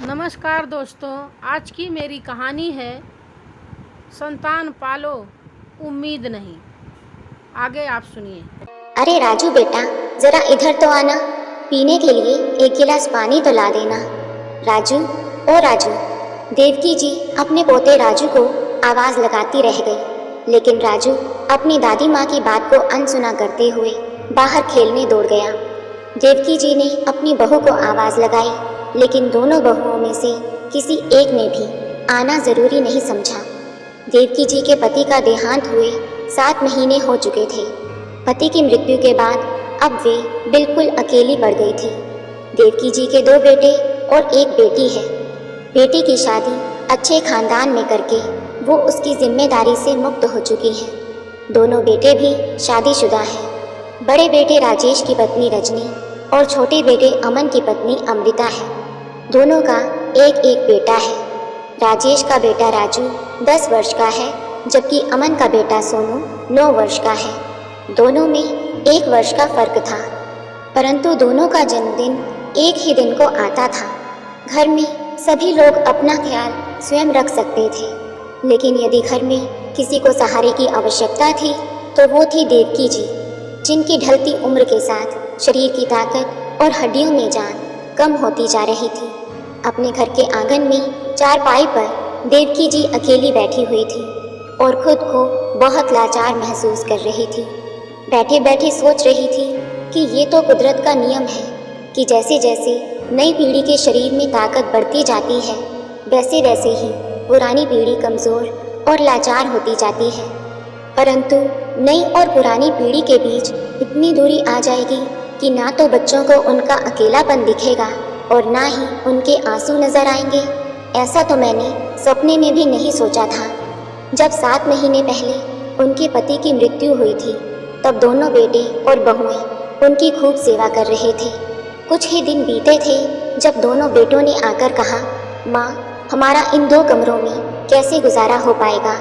नमस्कार दोस्तों, आज की मेरी कहानी है संतान पालो उम्मीद नहीं। आगे आप सुनिए। अरे राजू बेटा, जरा इधर तो आना। पीने के लिए एक गिलास पानी तो ला देना। राजू, ओ राजू। देवकी जी अपने पोते राजू को आवाज लगाती रह गई, लेकिन राजू अपनी दादी माँ की बात को अनसुना करते हुए बाहर खेलने दौड़ गया। देवकी जी ने अपनी बहू को आवाज लगाई, लेकिन दोनों बहुओं में से किसी एक ने भी आना जरूरी नहीं समझा। देवकी जी के पति का देहांत हुए 7 महीने हो चुके थे। पति की मृत्यु के बाद अब वे बिल्कुल अकेली पड़ गई थी। देवकी जी के 2 बेटे और एक बेटी है। बेटी की शादी अच्छे खानदान में करके वो उसकी जिम्मेदारी से मुक्त हो चुकी है। दोनों बेटे भी शादीशुदा हैं। बड़े बेटे राजेश की पत्नी रजनी और छोटे बेटे अमन की पत्नी अमृता है। दोनों का एक एक बेटा है। राजेश का बेटा राजू 10 वर्ष का है, जबकि अमन का बेटा सोनू 9 वर्ष का है। दोनों में 1 वर्ष का फर्क था, परंतु दोनों का जन्मदिन एक ही दिन को आता था। घर में सभी लोग अपना ख्याल स्वयं रख सकते थे, लेकिन यदि घर में किसी को सहारे की आवश्यकता थी तो वो थी देवकी जी, जिनकी ढलती उम्र के साथ शरीर की ताकत और हड्डियों में जान कम होती जा रही थी। अपने घर के आंगन में चारपाई पर देवकी जी अकेली बैठी हुई थी और खुद को बहुत लाचार महसूस कर रही थी। बैठे बैठे सोच रही थी कि ये तो कुदरत का नियम है कि जैसे जैसे नई पीढ़ी के शरीर में ताकत बढ़ती जाती है, वैसे वैसे ही पुरानी पीढ़ी कमज़ोर और लाचार होती जाती है। परंतु नई और पुरानी पीढ़ी के बीच इतनी दूरी आ जाएगी कि ना तो बच्चों को उनका अकेलापन दिखेगा और ना ही उनके आंसू नजर आएंगे। ऐसा तो मैंने सपने में भी नहीं सोचा था। जब 7 महीने पहले उनके पति की मृत्यु हुई थी, तब दोनों बेटे और बहुएं उनकी खूब सेवा कर रहे थे। कुछ ही दिन बीते थे जब दोनों बेटों ने आकर कहा, माँ, हमारा इन 2 कमरों में कैसे गुजारा हो पाएगा।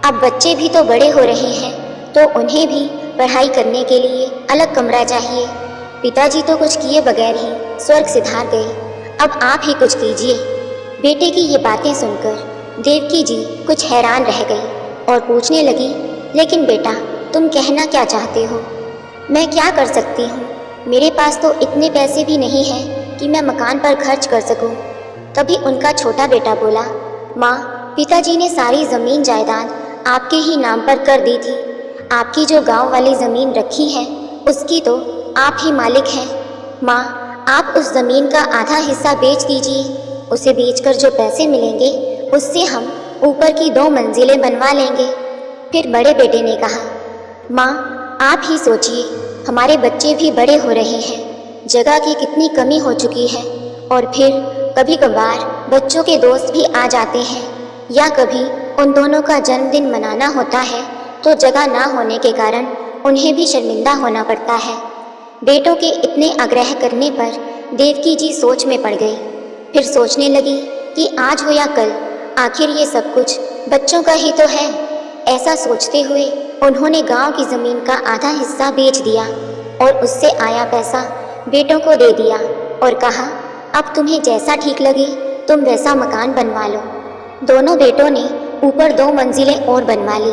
अब बच्चे भी तो बड़े हो रहे हैं, तो उन्हें भी पढ़ाई करने के लिए अलग कमरा चाहिए। पिताजी तो कुछ किए बगैर ही स्वर्ग सिधार गए, अब आप ही कुछ कीजिए। बेटे की ये बातें सुनकर देवकी जी कुछ हैरान रह गई और पूछने लगी, लेकिन बेटा, तुम कहना क्या चाहते हो? मैं क्या कर सकती हूँ? मेरे पास तो इतने पैसे भी नहीं हैं कि मैं मकान पर खर्च कर सकूँ। तभी उनका छोटा बेटा बोला, माँ, पिताजी ने सारी ज़मीन जायदाद आपके ही नाम पर कर दी थी। आपकी जो गांव वाली ज़मीन रखी है, उसकी तो आप ही मालिक हैं। माँ, आप उस ज़मीन का आधा हिस्सा बेच दीजिए। उसे बेचकर जो पैसे मिलेंगे, उससे हम ऊपर की 2 मंजिलें बनवा लेंगे। फिर बड़े बेटे ने कहा, माँ, आप ही सोचिए, हमारे बच्चे भी बड़े हो रहे हैं, जगह की कितनी कमी हो चुकी है, और फिर कभी कभार बच्चों के दोस्त भी आ जाते हैं, या कभी उन दोनों का जन्मदिन मनाना होता है तो जगह ना होने के कारण उन्हें भी शर्मिंदा होना पड़ता है। बेटों के इतने आग्रह करने पर देवकी जी सोच में पड़ गई। फिर सोचने लगी कि आज हो या कल, आखिर ये सब कुछ बच्चों का ही तो है। ऐसा सोचते हुए उन्होंने गांव की ज़मीन का आधा हिस्सा बेच दिया और उससे आया पैसा बेटों को दे दिया और कहा, अब तुम्हें जैसा ठीक लगे तुम वैसा मकान बनवा लो। दोनों बेटों ने ऊपर 2 मंजिलें और बनवा ली।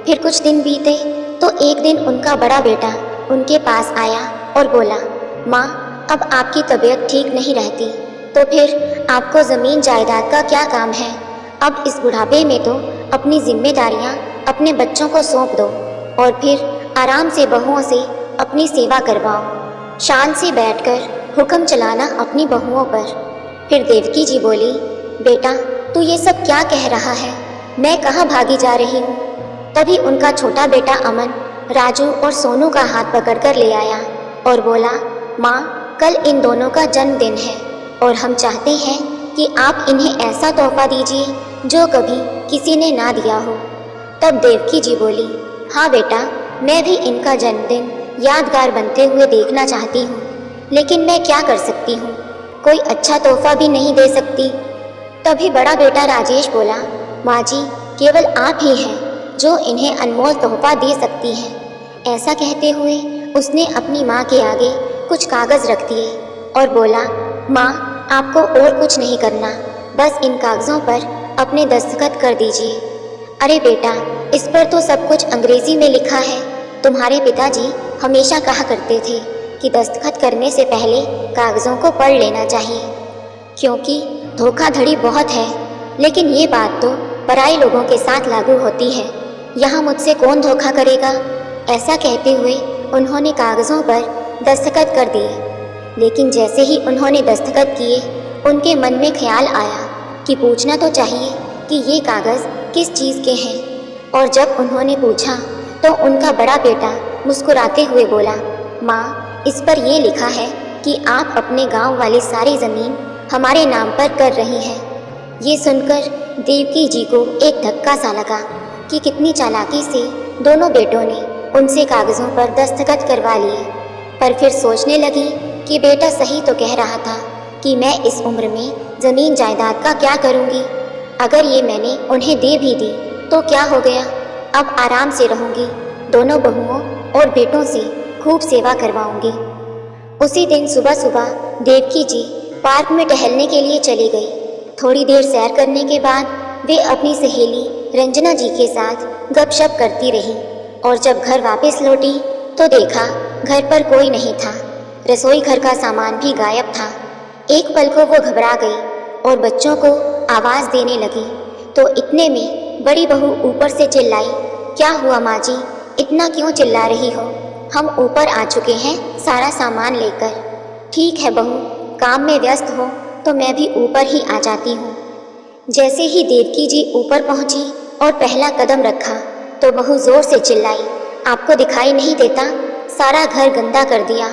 फिर कुछ दिन बीते तो एक दिन उनका बड़ा बेटा उनके पास आया और बोला, माँ, अब आपकी तबीयत ठीक नहीं रहती, तो फिर आपको ज़मीन जायदाद का क्या काम है? अब इस बुढ़ापे में तो अपनी जिम्मेदारियाँ अपने बच्चों को सौंप दो और फिर आराम से बहुओं से अपनी सेवा करवाओ। शान से बैठकर हुक्म चलाना अपनी बहुओं पर। फिर देवकी जी बोली, बेटा, तू ये सब क्या कह रहा है? मैं कहाँ भागी जा रही हूँ? तभी उनका छोटा बेटा अमन राजू और सोनू का हाथ पकड़कर ले आया और बोला, माँ, कल इन दोनों का जन्मदिन है और हम चाहते हैं कि आप इन्हें ऐसा तोहफा दीजिए जो कभी किसी ने ना दिया हो। तब देवकी जी बोली, हाँ बेटा, मैं भी इनका जन्मदिन यादगार बनते हुए देखना चाहती हूँ, लेकिन मैं क्या कर सकती हूँ? कोई अच्छा तोहफा भी नहीं दे सकती। तभी बड़ा बेटा राजेश बोला, माँ जी, केवल आप ही हैं जो इन्हें अनमोल तोहफा दे सकती हैं। ऐसा कहते हुए उसने अपनी माँ के आगे कुछ कागज़ रख दिए और बोला, माँ, आपको और कुछ नहीं करना, बस इन कागजों पर अपने दस्तखत कर दीजिए। अरे बेटा, इस पर तो सब कुछ अंग्रेजी में लिखा है। तुम्हारे पिताजी हमेशा कहा करते थे कि दस्तखत करने से पहले कागजों को पढ़ लेना चाहिए, क्योंकि धोखाधड़ी बहुत है। लेकिन ये बात तो पराये लोगों के साथ लागू होती है, यहाँ मुझसे कौन धोखा करेगा? ऐसा कहते हुए उन्होंने कागजों पर दस्तखत कर दिए। लेकिन जैसे ही उन्होंने दस्तखत किए, उनके मन में ख्याल आया कि पूछना तो चाहिए कि ये कागज़ किस चीज़ के हैं। और जब उन्होंने पूछा तो उनका बड़ा बेटा मुस्कुराते हुए बोला, माँ, इस पर ये लिखा है कि आप अपने गांव वाली सारी ज़मीन हमारे नाम पर कर रही हैं। ये सुनकर देवकी जी को एक धक्का सा लगा कि कितनी चालाकी से दोनों बेटों ने उनसे कागज़ों पर दस्तखत करवा लिए। पर फिर सोचने लगी कि बेटा सही तो कह रहा था कि मैं इस उम्र में ज़मीन जायदाद का क्या करूँगी। अगर ये मैंने उन्हें दे भी दी तो क्या हो गया, अब आराम से रहूँगी। दोनों बहुओं और बेटों से खूब सेवा करवाऊँगी। उसी दिन सुबह सुबह देवकी जी पार्क में टहलने के लिए चली गई। थोड़ी देर सैर करने के बाद वे अपनी सहेली रंजना जी के साथ गपशप करती रही और जब घर वापस लौटी तो देखा घर पर कोई नहीं था। रसोई घर का सामान भी गायब था। एक पल को वो घबरा गई और बच्चों को आवाज़ देने लगी तो इतने में बड़ी बहू ऊपर से चिल्लाई, क्या हुआ माँ जी, इतना क्यों चिल्ला रही हो? हम ऊपर आ चुके हैं सारा सामान लेकर। ठीक है बहू, काम में व्यस्त हो तो मैं भी ऊपर ही आ जाती हूँ। जैसे ही देवकी जी ऊपर पहुँची और पहला कदम रखा तो बहू जोर से चिल्लाई, आपको दिखाई नहीं देता? सारा घर गंदा कर दिया।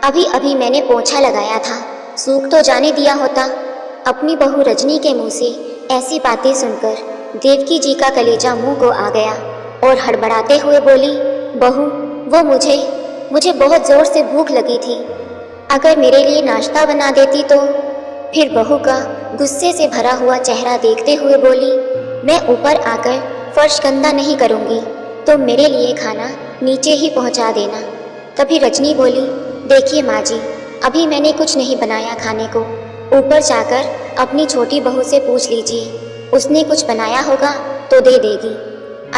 अभी अभी मैंने पोछा लगाया था, सूख तो जाने दिया होता। अपनी बहू रजनी के मुंह से ऐसी बातें सुनकर देवकी जी का कलेजा मुंह को आ गया और हड़बड़ाते हुए बोली, बहू, वो मुझे बहुत ज़ोर से भूख लगी थी, अगर मेरे लिए नाश्ता बना देती तो। फिर बहू का गुस्से से भरा हुआ चेहरा देखते हुए बोली, मैं ऊपर आकर फर्श गंदा नहीं करूँगी, तो मेरे लिए खाना नीचे ही पहुँचा देना। तभी रजनी बोली, देखिए माँ जी, अभी मैंने कुछ नहीं बनाया खाने को, ऊपर जाकर अपनी छोटी बहू से पूछ लीजिए, उसने कुछ बनाया होगा तो दे देगी।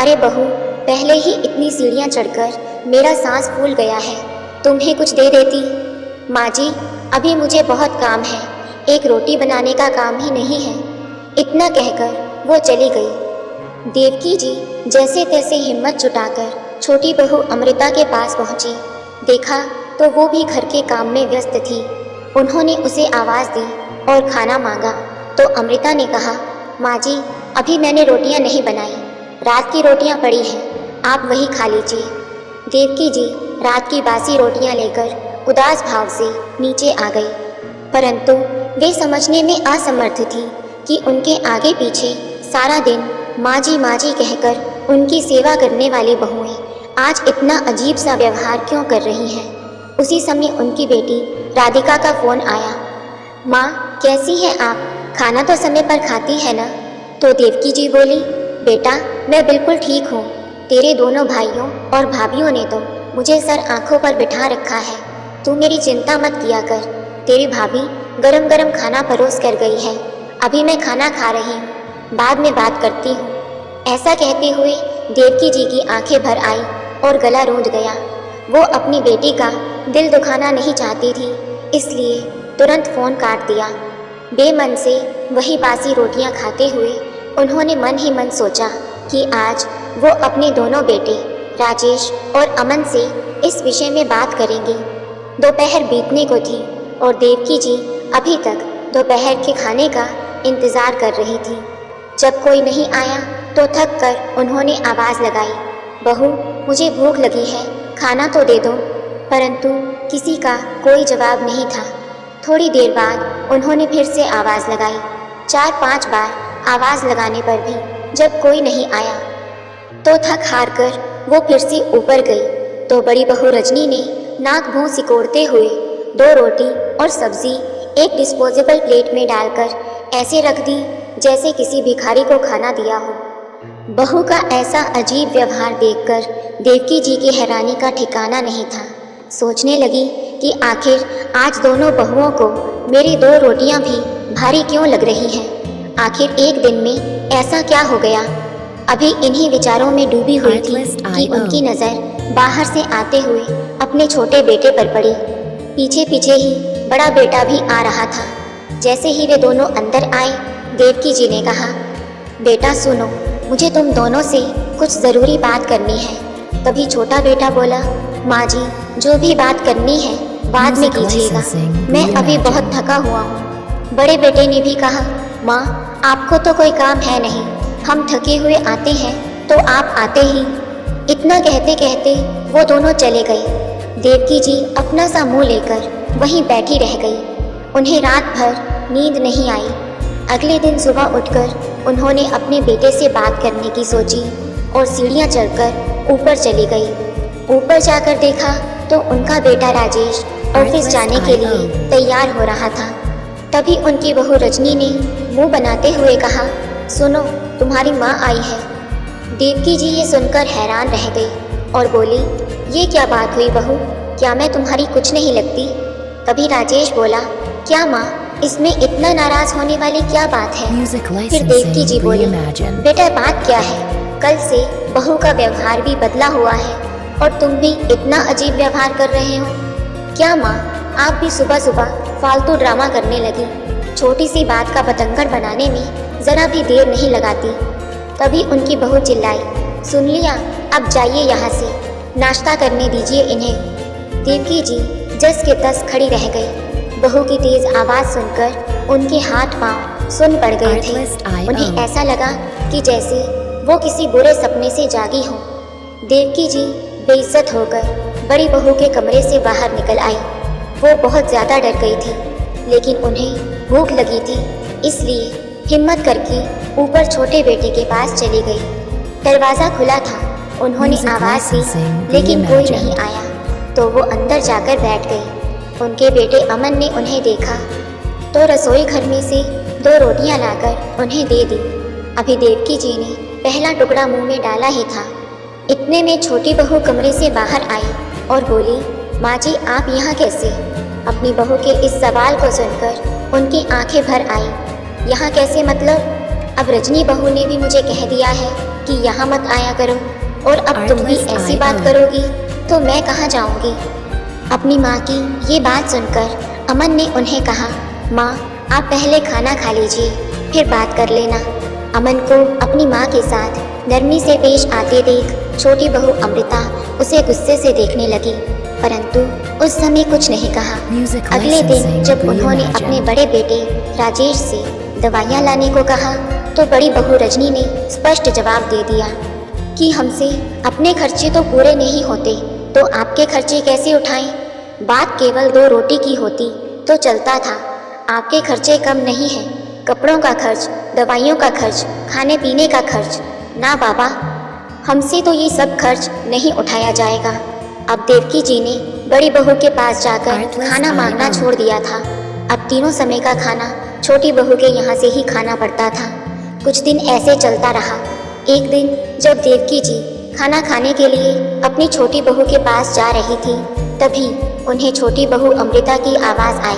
अरे बहू, पहले ही इतनी सीढ़ियाँ चढ़कर मेरा सांस फूल गया है, तुम्हें कुछ दे देती। माँ जी, अभी मुझे बहुत काम है, एक रोटी बनाने का काम ही नहीं है। इतना कहकर वो चली गई। देवकी जी जैसे तैसे हिम्मत जुटाकर छोटी बहू अमृता के पास पहुंची। देखा तो वो भी घर के काम में व्यस्त थी। उन्होंने उसे आवाज़ दी और खाना मांगा तो अमृता ने कहा, माँ जी, अभी मैंने रोटियां नहीं बनाई, रात की रोटियां पड़ी हैं, आप वही खा लीजिए। देवकी जी रात की बासी रोटियां लेकर उदास भाव से नीचे आ गई, परंतु वे समझने में असमर्थ थी कि उनके आगे पीछे सारा दिन माँ जी कहकर उनकी सेवा करने वाली बहुएं आज इतना अजीब सा व्यवहार क्यों कर रही हैं। उसी समय उनकी बेटी राधिका का फ़ोन आया। माँ, कैसी हैं आप? खाना तो समय पर खाती है ना? तो देवकी जी बोली, बेटा, मैं बिल्कुल ठीक हूँ। तेरे दोनों भाइयों और भाभियों ने तो मुझे सर आँखों पर बिठा रखा है, तू मेरी चिंता मत किया कर। तेरी भाभी गरम गरम खाना परोस कर गई है, अभी मैं खाना खा रही हूँ, बाद में बात करती हूँ। ऐसा कहते हुए देवकी जी की आंखें भर आई और गला रूंध गया। वो अपनी बेटी का दिल दुखाना नहीं चाहती थी, इसलिए तुरंत फ़ोन काट दिया। बेमन से वही बासी रोटियां खाते हुए उन्होंने मन ही मन सोचा कि आज वो अपने दोनों बेटे राजेश और अमन से इस विषय में बात करेंगी। दोपहर बीतने को थी और देवकी जी अभी तक दोपहर के खाने का इंतज़ार कर रही थी। जब कोई नहीं आया तो थक कर उन्होंने आवाज़ लगाई, बहू, मुझे भूख लगी है, खाना तो दे दो। परंतु किसी का कोई जवाब नहीं था। थोड़ी देर बाद उन्होंने फिर से आवाज़ लगाई। 4-5 बार आवाज़ लगाने पर भी जब कोई नहीं आया तो थक हार कर वो फिर से ऊपर गई तो बड़ी बहू रजनी ने नाक भौं सिकोड़ते हुए 2 रोटी और सब्जी एक डिस्पोजेबल प्लेट में डालकर ऐसे रख दी जैसे किसी भिखारी को खाना दिया हो। बहू का ऐसा अजीब व्यवहार देखकर देवकी जी की हैरानी का ठिकाना नहीं था। सोचने लगी कि आखिर आज दोनों बहुओं को मेरी 2 रोटियां भी भारी क्यों लग रही हैं? आखिर एक दिन में ऐसा क्या हो गया? अभी इन्हीं विचारों में डूबी हुई थी कि उनकी नज़र बाहर से आते हुए अपने छोटे बेटे पर पड़ी। पीछे पीछे ही बड़ा बेटा भी आ रहा था। जैसे ही वे दोनों अंदर आए, देवकी जी ने कहा, बेटा सुनो, मुझे तुम दोनों से कुछ ज़रूरी बात करनी है। तभी छोटा बेटा बोला, माँ जी, जो भी बात करनी है बाद में कीजिएगा, मैं अभी बहुत थका हुआ हूँ। बड़े बेटे ने भी कहा, माँ आपको तो कोई काम है नहीं, हम थके हुए आते हैं तो आप आते ही। इतना कहते कहते वो दोनों चले गए। देवकी जी अपना सा मुंह लेकर वहीं बैठी रह गई। उन्हें रात भर नींद नहीं आई। अगले दिन सुबह उठकर उन्होंने अपने बेटे से बात करने की सोची और सीढ़ियाँ चढ़कर ऊपर चली गई। ऊपर जाकर देखा तो उनका बेटा राजेश ऑफिस जाने के लिए तैयार हो रहा था। तभी उनकी बहू रजनी ने मुंह बनाते हुए कहा, सुनो, तुम्हारी माँ आई है। देवकी जी ये सुनकर हैरान रह गई और बोली, ये क्या बात हुई बहू, क्या मैं तुम्हारी कुछ नहीं लगती? तभी राजेश बोला, क्या माँ, इसमें इतना नाराज होने वाली क्या बात है? फिर देवकी जी बोली, बेटा बात क्या है, कल से बहू का व्यवहार भी बदला हुआ है और तुम भी इतना अजीब व्यवहार कर रहे हो। क्या माँ, आप भी सुबह सुबह फालतू ड्रामा करने लगी। छोटी सी बात का बतंगड़ बनाने में ज़रा भी देर नहीं लगाती। तभी उनकी बहू चिल्लाई, सुन लिया, अब जाइए यहाँ से, नाश्ता करने दीजिए इन्हें। देवकी जी जस के तस खड़ी रह गई। बहू की तेज आवाज़ सुनकर उनके हाथ पांव सुन पड़ गए थे। उन्हें ऐसा लगा कि जैसे वो किसी बुरे सपने से जागी हो। देवकी जी बेइज्जत होकर बड़ी बहू के कमरे से बाहर निकल आई। वो बहुत ज़्यादा डर गई थी, लेकिन उन्हें भूख लगी थी, इसलिए हिम्मत करके ऊपर छोटे बेटे के पास चली गई। दरवाज़ा खुला था, उन्होंने आवाज़ दी, लेकिन कोई नहीं आया, तो वो अंदर जाकर बैठ गई। उनके बेटे अमन ने उन्हें देखा तो रसोई घर में से 2 रोटियां लाकर उन्हें दे दी। अभी देवकी जी ने पहला टुकड़ा मुंह में डाला ही था, इतने में छोटी बहू कमरे से बाहर आई और बोली, माँ जी आप यहाँ कैसे? अपनी बहू के इस सवाल को सुनकर उनकी आंखें भर आई। यहाँ कैसे मतलब? अब रजनी बहू ने भी मुझे कह दिया है कि यहाँ मत आया करो, और अब तुम भी ऐसी बात करोगी तो मैं कहाँ जाऊँगी? अपनी माँ की ये बात सुनकर अमन ने उन्हें कहा, माँ आप पहले खाना खा लीजिए, फिर बात कर लेना। अमन को अपनी माँ के साथ नरमी से पेश आते देख छोटी बहू अमृता उसे गुस्से से देखने लगी, परंतु उस समय कुछ नहीं कहा। अगले दिन जब उन्होंने अपने बड़े बेटे राजेश से दवाइयाँ लाने को कहा तो बड़ी बहू रजनी ने स्पष्ट जवाब दे दिया कि हमसे अपने खर्चे तो पूरे नहीं होते तो आपके खर्चे कैसे उठाएं? बात केवल 2 रोटी की होती तो चलता था, आपके खर्चे कम नहीं हैं। कपड़ों का खर्च, दवाइयों का खर्च, खाने पीने का खर्च, ना बाबा, हमसे तो ये सब खर्च नहीं उठाया जाएगा। अब देवकी जी ने बड़ी बहू के पास जाकर खाना मांगना छोड़ दिया था। अब तीनों समय का खाना छोटी बहू के यहाँ से ही खाना पड़ता था। कुछ दिन ऐसे चलता रहा। एक दिन जब देवकी जी खाना खाने के लिए अपनी छोटी बहू के पास जा रही थी, तभी उन्हें छोटी बहू अमृता की आवाज़ आई।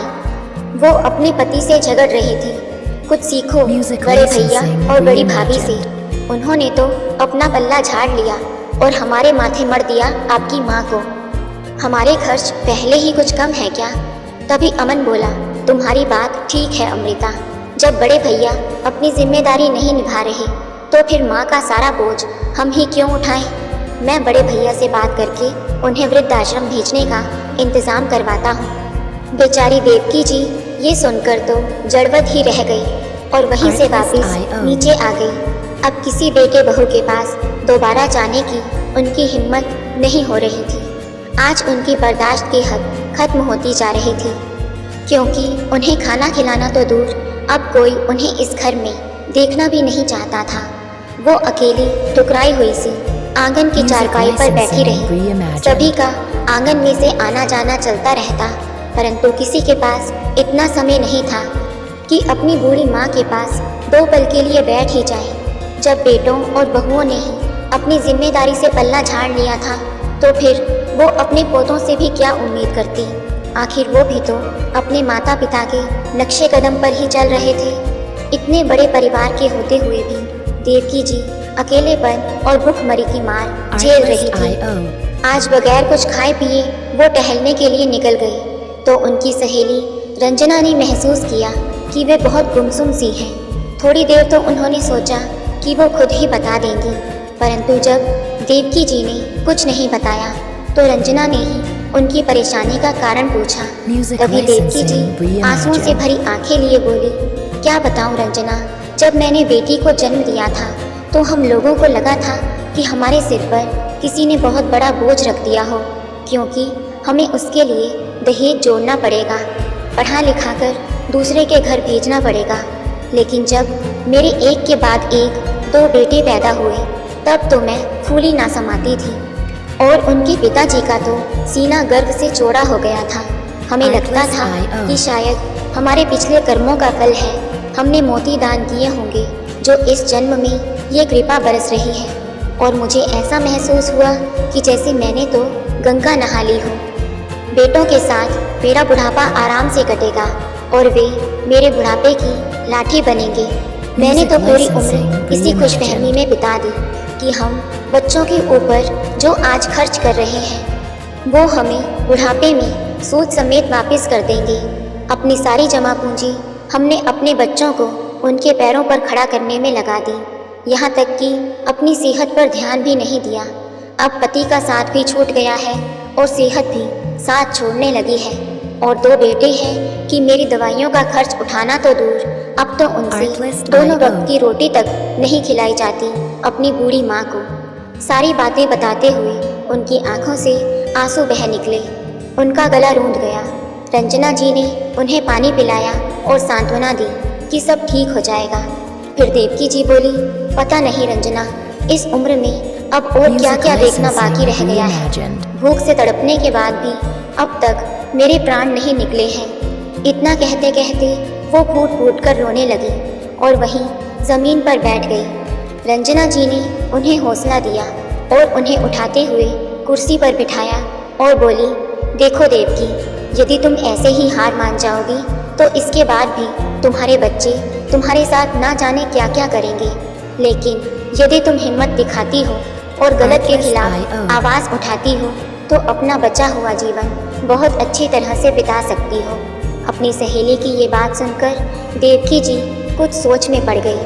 वो अपने पति से झगड़ रही थी, कुछ सीखो बड़े भैया और बड़ी भाभी से। उन्होंने तो अपना पल्ला झाड़ लिया और हमारे माथे मर दिया आपकी माँ को। हमारे खर्च पहले ही कुछ कम है क्या? तभी अमन बोला, तुम्हारी बात ठीक है अमृता, जब बड़े भैया अपनी जिम्मेदारी नहीं निभा रहे तो फिर माँ का सारा बोझ हम ही क्यों उठाएं? मैं बड़े भैया से बात करके उन्हें वृद्धाश्रम भेजने का इंतज़ाम करवाता हूँ। बेचारी देवकी जी ये सुनकर तो जड़वत ही रह गई और वहीं से वापस नीचे आ गई। अब किसी बेटे बहू के पास दोबारा जाने की उनकी हिम्मत नहीं हो रही थी। आज उनकी बर्दाश्त की हद खत्म होती जा रही थी, क्योंकि उन्हें खाना खिलाना तो दूर, अब कोई उन्हें इस घर में देखना भी नहीं चाहता था। वो अकेली ठुकराई हुई सी आंगन की चारपाई पर बैठी रही। सभी का आंगन में से आना जाना चलता रहता, परंतु किसी के पास इतना समय नहीं था कि अपनी बूढ़ी माँ के पास 2 पल के लिए बैठ ही जाए। जब बेटों और बहुओं ने ही अपनी जिम्मेदारी से पल्ला झाड़ लिया था तो फिर वो अपने पोतों से भी क्या उम्मीद करती। आखिर वो भी तो अपने माता पिता के नक्शे कदम पर ही चल रहे थे। इतने बड़े परिवार के होते हुए भी देवकी जी अकेलेपन और भूखमरी की मार झेल रही थी। आज बगैर कुछ खाए पिए वो टहलने के लिए निकल गई तो उनकी सहेली रंजना ने महसूस किया कि वे बहुत गुमसुम सी हैं। थोड़ी देर तो उन्होंने सोचा कि वो खुद ही बता देंगी, परंतु जब देवकी जी ने कुछ नहीं बताया तो रंजना ने ही उनकी परेशानी का कारण पूछा। तभी देवकी जी आंसुओं से भरी आंखें लिए बोली, क्या बताऊं रंजना, जब मैंने बेटी को जन्म दिया था तो हम लोगों को लगा था कि हमारे सिर पर किसी ने बहुत बड़ा बोझ रख दिया हो, क्योंकि हमें उसके लिए दहेज जोड़ना पड़ेगा, पढ़ा लिखा कर दूसरे के घर भेजना पड़ेगा। लेकिन जब मेरे एक के बाद एक 2 बेटे पैदा हुए तब तो मैं फूली ना समाती थी और उनके पिताजी का तो सीना गर्व से चौड़ा हो गया था। हमें लगता था कि शायद हमारे पिछले कर्मों का फल है, हमने मोती दान किए होंगे जो इस जन्म में ये कृपा बरस रही है। और मुझे ऐसा महसूस हुआ कि जैसे मैंने तो गंगा नहा ली हो। बेटों के साथ मेरा बुढ़ापा आराम से कटेगा और वे मेरे बुढ़ापे की लाठी बनेंगे। मैंने तो पूरी उम्र इसी खुशफहमी में बिता दी कि हम बच्चों के ऊपर जो आज खर्च कर रहे हैं वो हमें बुढ़ापे में सूद समेत वापस कर देंगे। अपनी सारी जमा पूंजी हमने अपने बच्चों को उनके पैरों पर खड़ा करने में लगा दी, यहाँ तक कि अपनी सेहत पर ध्यान भी नहीं दिया। अब पति का साथ भी छूट गया है और सेहत भी साथ छोड़ने लगी है और 2 बेटे हैं कि मेरी दवाइयों का खर्च उठाना तो दूर, अब तो उनसे दोनों वक्त की रोटी तक नहीं खिलाई जाती अपनी बूढ़ी माँ को। सारी बातें बताते हुए उनकी आंखों से आंसू बह निकले, उनका गला रूंध गया। रंजना जी ने उन्हें पानी पिलाया और सांत्वना दी कि सब ठीक हो जाएगा। फिर देवकी जी बोली, पता नहीं रंजना, इस उम्र में अब और क्या क्या देखना बाकी रह गया है। भूख से तड़पने के बाद भी अब तक मेरे प्राण नहीं निकले हैं। इतना कहते कहते वो फूट फूट कर रोने लगी और वहीं जमीन पर बैठ गई। रंजना जी ने उन्हें हौसला दिया और उन्हें उठाते हुए कुर्सी पर बिठाया और बोली, देखो देवकी, यदि तुम ऐसे ही हार मान जाओगी तो इसके बाद भी तुम्हारे बच्चे तुम्हारे साथ ना जाने क्या क्या करेंगे। लेकिन यदि तुम हिम्मत दिखाती हो और गलत के खिलाफ आवाज़ उठाती हो तो अपना बचा हुआ जीवन बहुत अच्छी तरह से बिता सकती हो। अपनी सहेली की ये बात सुनकर देवकी जी कुछ सोच में पड़ गई।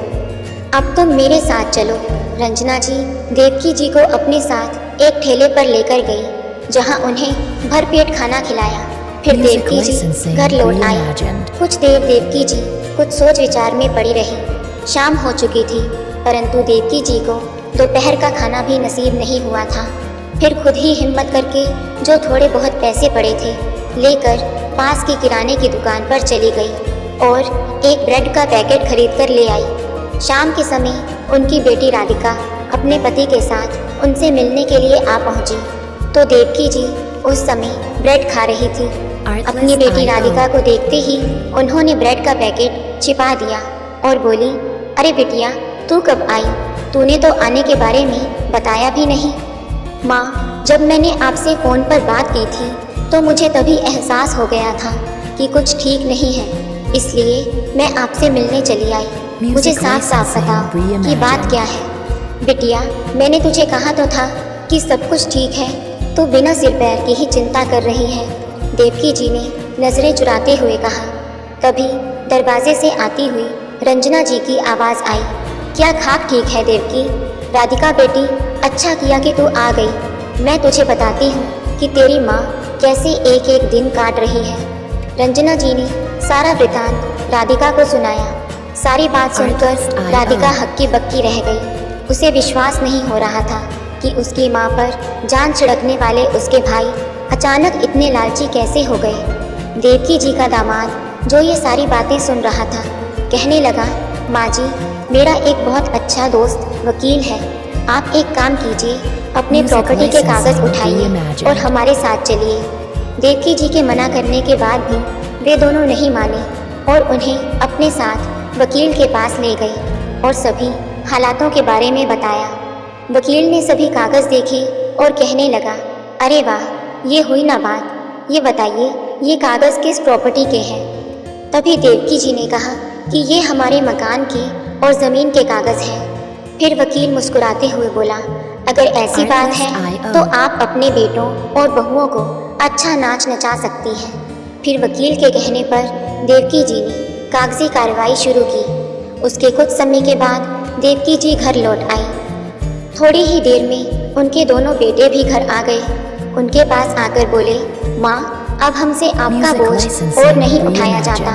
अब तुम मेरे साथ चलो। रंजना जी देवकी जी को अपने साथ एक ठेले पर लेकर गई जहां उन्हें भरपेट खाना खिलाया। फिर देवकी जी घर लौट आई। कुछ देर देवकी जी कुछ सोच विचार में पड़ी रही। शाम हो चुकी थी परंतु देवकी जी को दोपहर का खाना भी नसीब नहीं हुआ था। फिर खुद ही हिम्मत करके जो थोड़े बहुत पैसे पड़े थे लेकर पास की किराने की दुकान पर चली गई और एक ब्रेड का पैकेट खरीद कर ले आई। शाम के समय उनकी बेटी राधिका अपने पति के साथ उनसे मिलने के लिए आ पहुंची तो देवकी जी उस समय ब्रेड खा रही थी। अपनी बेटी राधिका को देखते ही उन्होंने ब्रेड का पैकेट छिपा दिया और बोली, अरे बिटिया, तू कब आई? तूने तो आने के बारे में बताया भी नहीं। माँ, जब मैंने आपसे फ़ोन पर बात की थी तो मुझे तभी एहसास हो गया था कि कुछ ठीक नहीं है, इसलिए मैं आपसे मिलने चली आई। मुझे साफ साफ बताओ कि बात क्या है। बिटिया, मैंने तुझे कहा तो था कि सब कुछ ठीक है, तू बिना सिर पैर की ही चिंता कर रही है। देवकी जी ने नजरें चुराते हुए कहा। तभी दरवाजे से आती हुई रंजना जी की आवाज़ आई, क्या खाक ठीक है देवकी? राधिका बेटी, अच्छा किया कि तू आ गई। मैं तुझे बताती हूँ कि तेरी माँ कैसे एक एक दिन काट रही है। रंजना जी ने सारा वृतांत राधिका को सुनाया। सारी बात सुनकर राधिका हक्की बक्की रह गई। उसे विश्वास नहीं हो रहा था कि उसकी माँ पर जान छिड़कने वाले उसके भाई अचानक इतने लालची कैसे हो गए। देवकी जी का दामाद जो ये सारी बातें सुन रहा था कहने लगा, माँ जी, मेरा एक बहुत अच्छा दोस्त वकील है। आप एक काम कीजिए, अपने प्रॉपर्टी के कागज़ उठाइए और हमारे साथ चलिए। देवकी जी के मना करने के बाद भी वे दोनों नहीं माने और उन्हें अपने साथ वकील के पास ले गए और सभी हालातों के बारे में बताया। वकील ने सभी कागज़ देखे और कहने लगा, अरे वाह, ये हुई ना बात। ये बताइए ये कागज़ किस प्रॉपर्टी के हैं। तभी देवकी जी ने कहा कि ये हमारे मकान के और ज़मीन के कागज़ हैं। फिर वकील मुस्कुराते हुए बोला, अगर ऐसी बात है तो आप अपने बेटों और बहुओं को अच्छा नाच नचा सकती हैं। फिर वकील के कहने पर देवकी जी ने कागजी कार्रवाई शुरू की। उसके कुछ समय के बाद देवकी जी घर लौट आई। थोड़ी ही देर में उनके दोनों बेटे भी घर आ गए। उनके पास आकर बोले, माँ, अब हमसे आपका बोझ और नहीं उठाया जाता,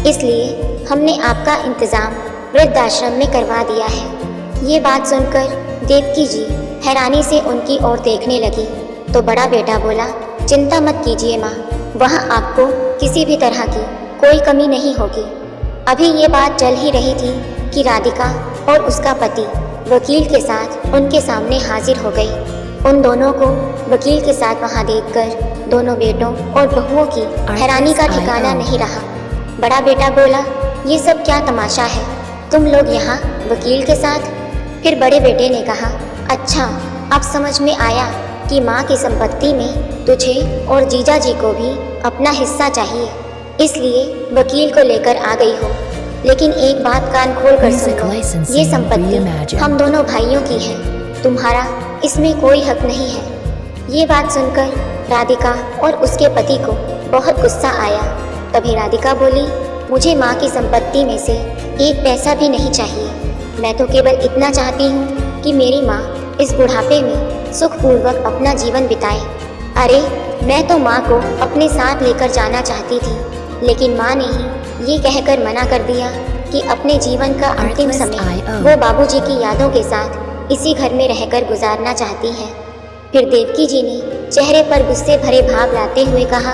इसलिए हमने आपका इंतज़ाम वृद्धाश्रम में करवा दिया है। ये बात सुनकर देवकी जी हैरानी से उनकी ओर देखने लगी तो बड़ा बेटा बोला, चिंता मत कीजिए माँ, वहाँ आपको किसी भी तरह की कोई कमी नहीं होगी। अभी ये बात चल ही रही थी कि राधिका और उसका पति वकील के साथ उनके सामने हाजिर हो गई। उन दोनों को वकील के साथ वहाँ देखकर दोनों बेटों और बहुओं की हैरानी का ठिकाना नहीं रहा। बड़ा बेटा बोला, ये सब क्या तमाशा है, तुम लोग यहाँ वकील के साथ? फिर बड़े बेटे ने कहा, अच्छा, अब समझ में आया कि माँ की संपत्ति में तुझे और जीजा जी को भी अपना हिस्सा चाहिए, इसलिए वकील को लेकर आ गई हो। लेकिन एक बात कान खोल कर सुनो, ये संपत्ति हम दोनों भाइयों की है, तुम्हारा इसमें कोई हक नहीं है। ये बात सुनकर राधिका और उसके पति को बहुत गुस्सा आया। तभी राधिका बोली, मुझे माँ की संपत्ति में से एक पैसा भी नहीं चाहिए। मैं तो केवल इतना चाहती हूँ कि मेरी माँ इस बुढ़ापे में सुखपूर्वक अपना जीवन बिताए। अरे, मैं तो माँ को अपने साथ लेकर जाना चाहती थी, लेकिन माँ ने ही ये कहकर मना कर दिया कि अपने जीवन का अंतिम समय वो बाबूजी की यादों के साथ इसी घर में रहकर गुजारना चाहती है। फिर देवकी जी ने चेहरे पर गुस्से भरे भाव लाते हुए कहा,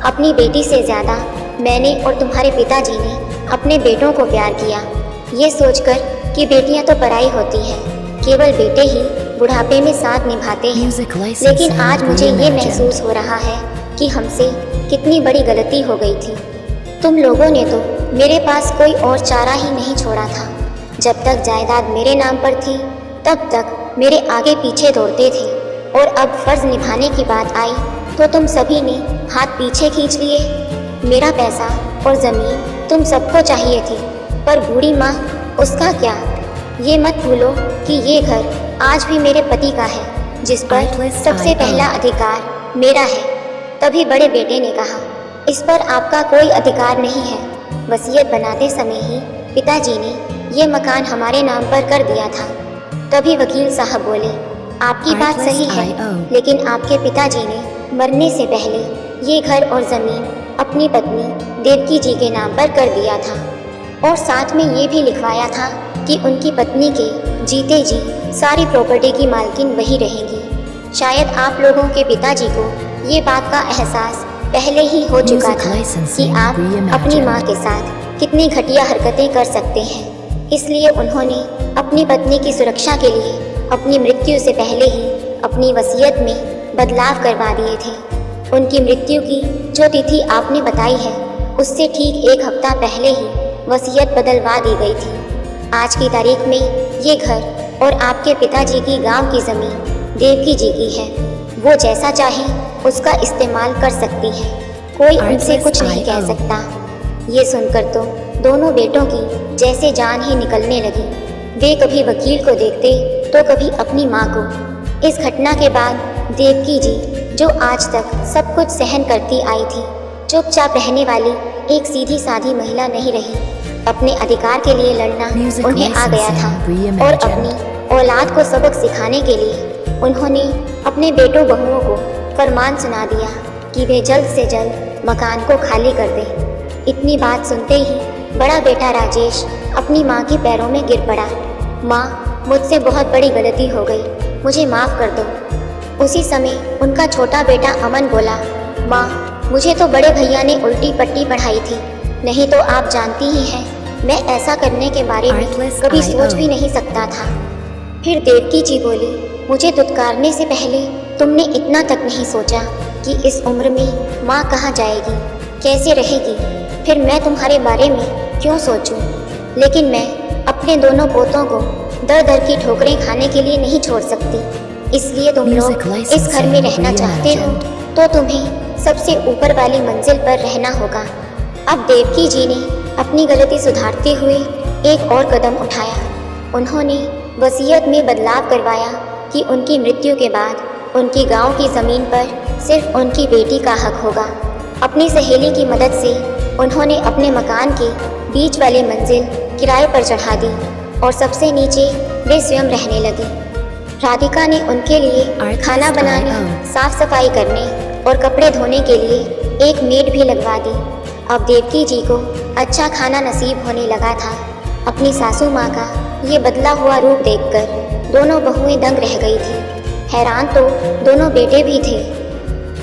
अपनी बेटी से ज़्यादा मैंने और तुम्हारे पिताजी ने अपने बेटों को प्यार किया, ये सोचकर कि बेटियां तो पराई होती हैं, केवल बेटे ही बुढ़ापे में साथ निभाते हैं। लेकिन आज मुझे ये महसूस हो रहा है कि हमसे कितनी बड़ी गलती हो गई थी। तुम लोगों ने तो मेरे पास कोई और चारा ही नहीं छोड़ा था। जब तक जायदाद मेरे नाम पर थी तब तक मेरे आगे पीछे दौड़ते थे, और अब फर्ज निभाने की बात आई तो तुम सभी ने हाथ पीछे खींच लिए। मेरा पैसा और ज़मीन तुम सबको चाहिए थी, पर बूढ़ी माँ, उसका क्या? ये मत भूलो कि ये घर आज भी मेरे पति का है, जिस पर सबसे पहला अधिकार मेरा है। तभी बड़े बेटे ने कहा, इस पर आपका कोई अधिकार नहीं है। वसीयत बनाते समय ही पिताजी ने ये मकान हमारे नाम पर कर दिया था। तभी वकील साहब बोले, आपकी बात सही है, लेकिन आपके पिताजी ने मरने से पहले ये घर और ज़मीन अपनी पत्नी देवकी जी के नाम पर कर दिया था, और साथ में ये भी लिखवाया था कि उनकी पत्नी के जीते जी सारी प्रॉपर्टी की मालकिन वही रहेंगी। शायद आप लोगों के पिताजी को ये बात का एहसास पहले ही हो चुका था कि आप अपनी माँ के साथ कितनी घटिया हरकतें कर सकते हैं, इसलिए उन्होंने अपनी पत्नी की सुरक्षा के लिए अपनी मृत्यु से पहले ही अपनी वसीयत में बदलाव करवा दिए थे। उनकी मृत्यु की जो तिथि आपने बताई है, उससे ठीक एक हफ्ता पहले ही वसीयत बदलवा दी गई थी। आज की तारीख में ये घर और आपके पिताजी की गांव की ज़मीन देवकी जी की है। वो जैसा चाहे उसका इस्तेमाल कर सकती है, कोई उनसे कुछ नहीं कह सकता। ये सुनकर तो दोनों बेटों की जैसे जान ही निकलने लगी। वे कभी वकील को देखते तो कभी अपनी माँ को। इस घटना के बाद देवकी जी, जो आज तक सब कुछ सहन करती आई थी, चुपचाप रहने वाली एक सीधी साधी महिला नहीं रही। अपने अधिकार के लिए लड़ना उन्हें आ गया था, और अपनी औलाद को सबक सिखाने के लिए उन्होंने अपने बेटों बहुओं को फरमान सुना दिया कि वे जल्द से जल्द मकान को खाली कर दें। इतनी बात सुनते ही बड़ा बेटा राजेश अपनी माँ के पैरों में गिर पड़ा। माँ, मुझसे बहुत बड़ी गलती हो गई, मुझे माफ़ कर दो। उसी समय उनका छोटा बेटा अमन बोला, माँ, मुझे तो बड़े भैया ने उल्टी पट्टी पढ़ाई थी, नहीं तो आप जानती ही हैं मैं ऐसा करने के बारे में कभी सोच भी नहीं सकता था। फिर देवकी जी बोली, मुझे दुत्कारने से पहले तुमने इतना तक नहीं सोचा कि इस उम्र में माँ कहाँ जाएगी, कैसे रहेगी। फिर मैं तुम्हारे बारे में क्यों सोचूं? लेकिन मैं अपने दोनों पोतों को दर दर की ठोकरें खाने के लिए नहीं छोड़ सकती। इसलिए तुम लोग इस घर में रहना चाहते हो तो तुम्हें सबसे ऊपर वाली मंजिल पर रहना होगा। अब देवकी जी ने अपनी गलती सुधारते हुए एक और कदम उठाया। उन्होंने वसीयत में बदलाव करवाया कि उनकी मृत्यु के बाद उनकी गांव की ज़मीन पर सिर्फ उनकी बेटी का हक होगा। अपनी सहेली की मदद से उन्होंने अपने मकान की बीच वाली मंजिल किराए पर चढ़ा दी और सबसे नीचे वे स्वयं रहने लगी। राधिका ने उनके लिए खाना बनाने, साफ सफाई करने और कपड़े धोने के लिए एक मेड भी लगवा दी। अब देवकी जी को अच्छा खाना नसीब होने लगा था। अपनी सासू माँ का ये बदला हुआ रूप देखकर दोनों बहुएं दंग रह गई थी। हैरान तो दोनों बेटे भी थे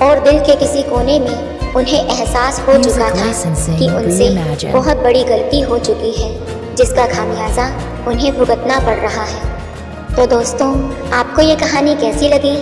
और दिल के किसी कोने में उन्हें एहसास हो चुका था कि उनसे बहुत बड़ी गलती हो चुकी है, जिसका खामियाजा उन्हें भुगतना पड़ रहा है। तो दोस्तों, आपको ये कहानी कैसी लगी?